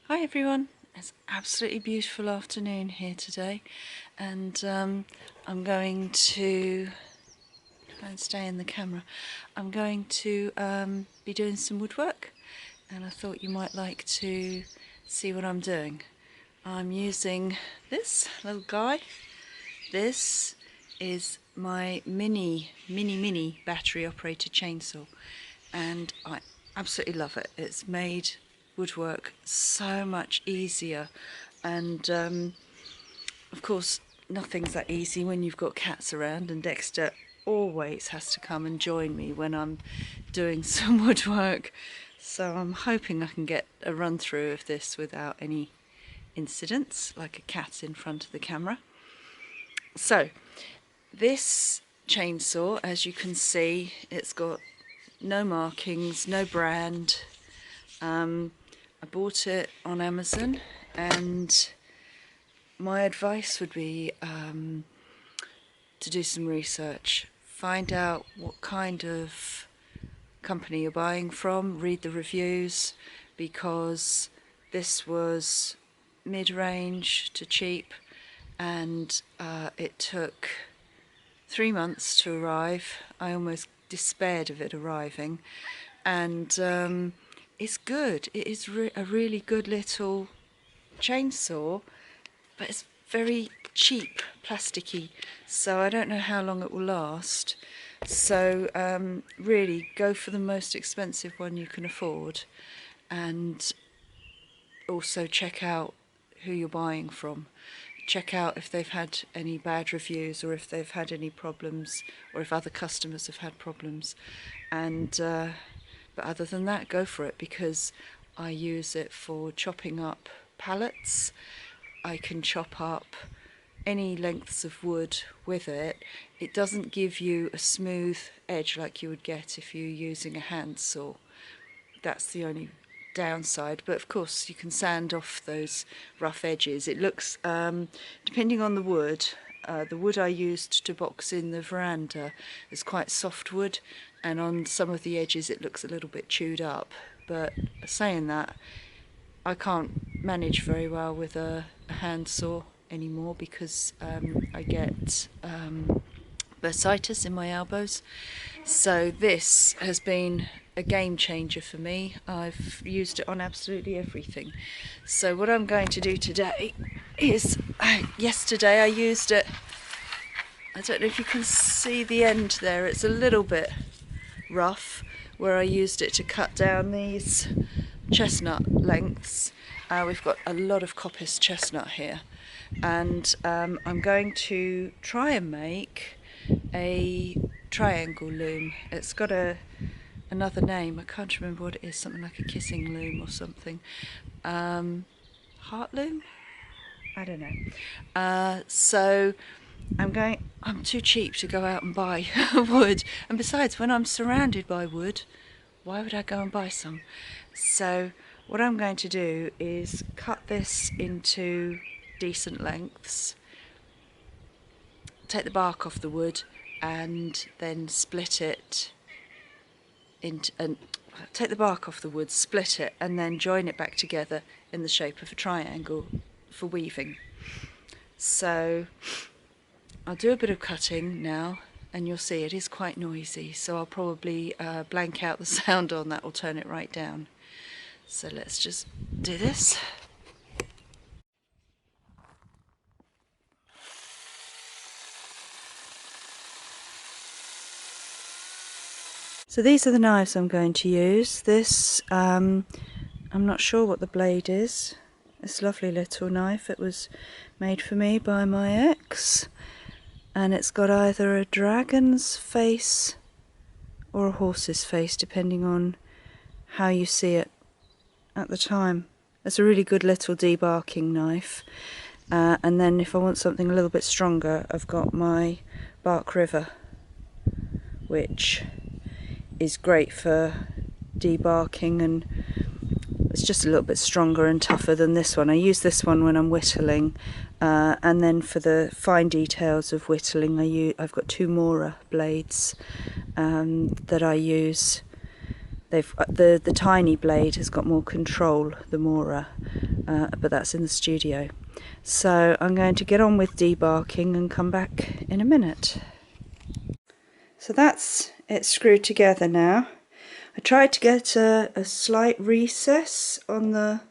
Hi everyone, it's absolutely beautiful afternoon here today, and I'm going to try and stay in the camera. I'm going to be doing some woodwork, and I thought you might like to see what I'm doing. I'm using this little guy. This is my mini battery operated chainsaw, and I absolutely love it. It's made woodwork so much easier, and of course nothing's that easy when you've got cats around, and Dexter always has to come and join me when I'm doing some woodwork, so I'm hoping I can get a run through of this without any incidents like a cat in front of the camera. So this chainsaw, as you can see, it's got no markings, no brand. I bought it on Amazon, and my advice would be to do some research. Find out what kind of company you're buying from, read the reviews, because this was mid-range to cheap, and it took 3 months to arrive. I almost despaired of it arriving, and it's good. It is a really good little chainsaw, but it's very cheap, plasticky, so I don't know how long it will last. So really go for the most expensive one you can afford, and also check out who you're buying from. Check out if they've had any bad reviews, or if they've had any problems, or if other customers have had problems. And but other than that, go for it, because I use it for chopping up pallets. I can chop up any lengths of wood with it. It doesn't give you a smooth edge like you would get if you're using a handsaw. That's the only downside, but of course you can sand off those rough edges. It looks, depending on the wood I used to box in the veranda is quite soft wood, and on some of the edges it looks a little bit chewed up. But saying that, I can't manage very well with a handsaw anymore, because I get bursitis in my elbows. So this has been a game changer for me. I've used it on absolutely everything. So what I'm going to do today is, yesterday I used it, I don't know if you can see the end there, it's a little bit rough, where I used it to cut down these chestnut lengths. We've got a lot of coppiced chestnut here, and I'm going to try and make a triangle loom. It's got another name, I can't remember what it is, something like a kissing loom or something. Heart loom? I don't know. So I'm too cheap to go out and buy wood, and besides, when I'm surrounded by wood, why would I go and buy some? So what I'm going to do is cut this into decent lengths, take the bark off the wood, and then split it into, and take the bark off the wood, split it, and then join it back together in the shape of a triangle for weaving. So I'll do a bit of cutting now, and you'll see it is quite noisy, so I'll probably blank out the sound on that, or turn it right down. So let's just do this. So these are the knives I'm going to use. This, I'm not sure what the blade is. This lovely little knife, it was made for me by my ex, and it's got either a dragon's face or a horse's face, depending on how you see it at the time. It's a really good little debarking knife. And then if I want something a little bit stronger, I've got my Bark River, which is great for debarking, and it's just a little bit stronger and tougher than this one. I use this one when I'm whittling, and then for the fine details of whittling, I've got two Mora blades that I use. The tiny blade has got more control, the Mora, but that's in the studio. So I'm going to get on with debarking and come back in a minute. So that's it screwed together now. I tried to get a slight recess on the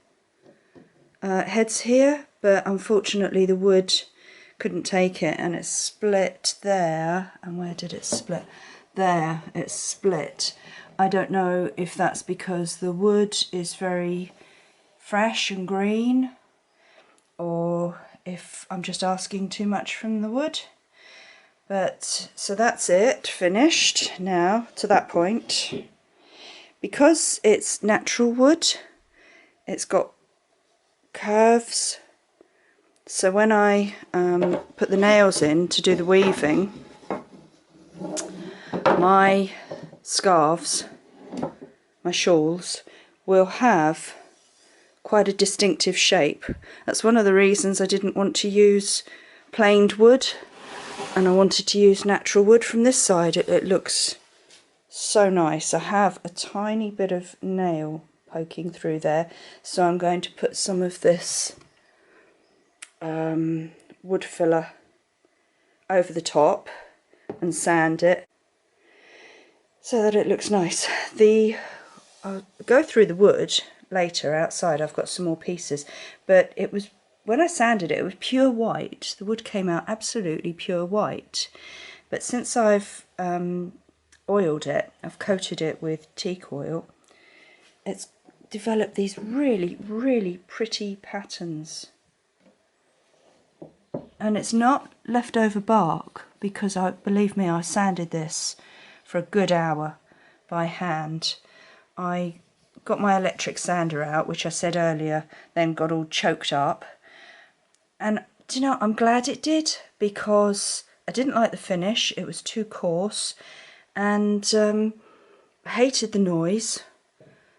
heads here, but unfortunately the wood couldn't take it, and it split there. And where did it split? There, it split. I don't know if that's because the wood is very fresh and green, or if I'm just asking too much from the wood. But so that's it, finished now to that point. Because it's natural wood, it's got curves, so when I put the nails in to do the weaving, my scarves, my shawls, will have quite a distinctive shape. That's one of the reasons I didn't want to use planed wood, and I wanted to use natural wood. From this side it looks so nice. I have a tiny bit of nail poking through there, so I'm going to put some of this wood filler over the top and sand it so that it looks nice. I'll go through the wood later outside. I've got some more pieces, but it was, when I sanded it, it was pure white. The wood came out absolutely pure white, but since I've oiled it, I've coated it with teak oil, it's developed these really pretty patterns. And it's not leftover bark, because believe me, I sanded this for a good hour by hand. I got my electric sander out, which I said earlier, then got all choked up. And do you know, I'm glad it did, because I didn't like the finish. It was too coarse, and I hated the noise.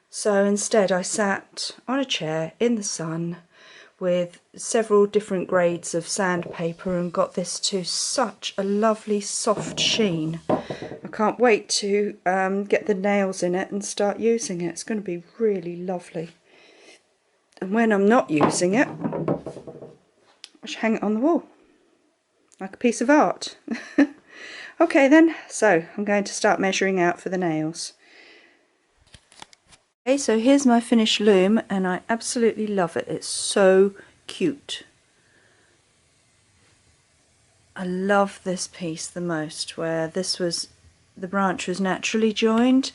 So instead I sat on a chair in the sun with several different grades of sandpaper and got this to such a lovely soft sheen. I can't wait to get the nails in it and start using it. It's going to be really lovely. And when I'm not using it, I should hang it on the wall like a piece of art. Okay then, so I'm going to start measuring out for the nails. Okay, so here's my finished loom, and I absolutely love it. It's so cute. I love this piece the most, where this was, the branch was naturally joined,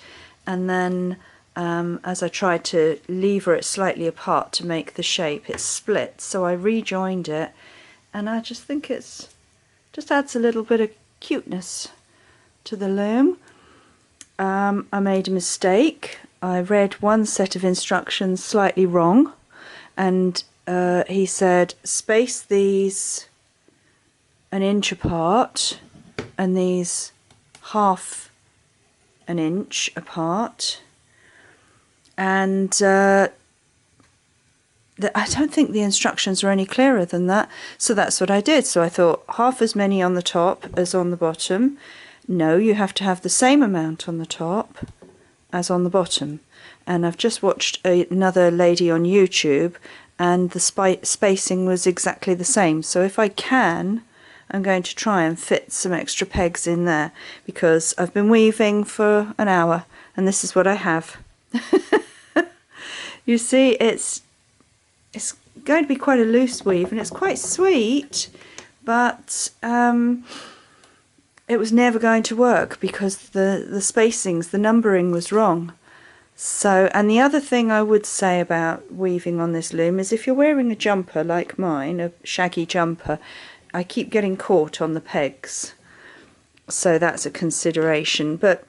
and then as I tried to lever it slightly apart to make the shape, it split, so I rejoined it, and I just think it's just adds a little bit of cuteness to the loom. I made a mistake. I read one set of instructions slightly wrong, and he said space these an inch apart and these half an inch apart, and I don't think the instructions are any clearer than that, so that's what I did. So I thought half as many on the top as on the bottom. No, you have to have the same amount on the top as on the bottom. And I've just watched another lady on YouTube, and the spacing was exactly the same. So if I can, I'm going to try and fit some extra pegs in there, because I've been weaving for an hour and this is what I have. You see, it's going to be quite a loose weave, and it's quite sweet, but it was never going to work because the spacings, the numbering was wrong. So, and the other thing I would say about weaving on this loom is if you're wearing a jumper like mine, a shaggy jumper, I keep getting caught on the pegs. So that's a consideration. But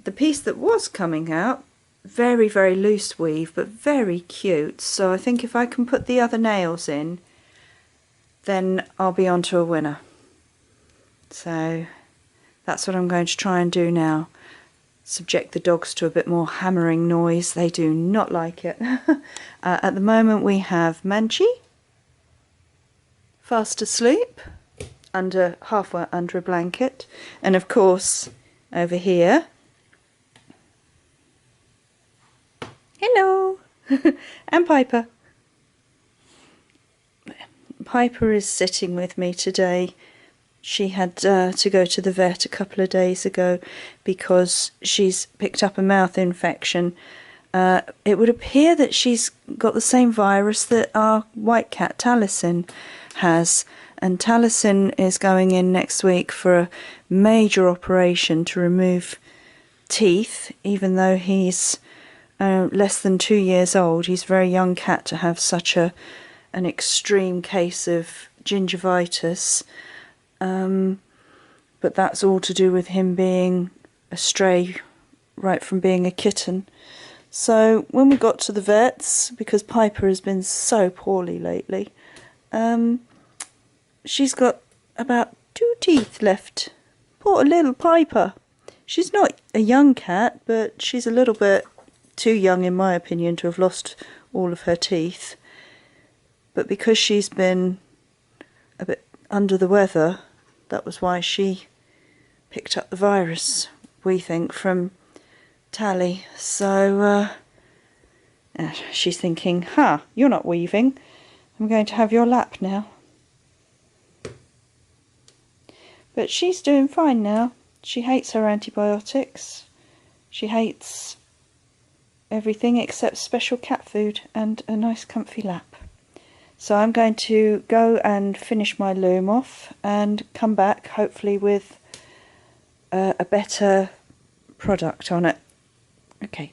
the piece that was coming out, very loose weave, but very cute. So I think if I can put the other nails in, then I'll be on to a winner. So that's what I'm going to try and do now. Subject the dogs to a bit more hammering noise. They do not like it. At the moment we have Manchee fast asleep, halfway under a blanket, and of course over here, hello, and Piper. Piper is sitting with me today. She had to go to the vet a couple of days ago because she's picked up a mouth infection. It would appear that she's got the same virus that our white cat Taliesin has, and Taliesin is going in next week for a major operation to remove teeth, even though he's less than 2 years old. He's a very young cat to have such an extreme case of gingivitis. But that's all to do with him being a stray right from being a kitten. So when we got to the vets, because Piper has been so poorly lately, she's got about 2 teeth left. Poor little Piper. She's not a young cat, but she's a little bit too young in my opinion to have lost all of her teeth. But because she's been a bit under the weather, that was why she picked up the virus, we think, from Tally. So she's thinking, you're not weaving. I'm going to have your lap now. But she's doing fine now. She hates her antibiotics. She hates everything except special cat food and a nice comfy lap. So I'm going to go and finish my loom off and come back hopefully with a better product on it. Okay.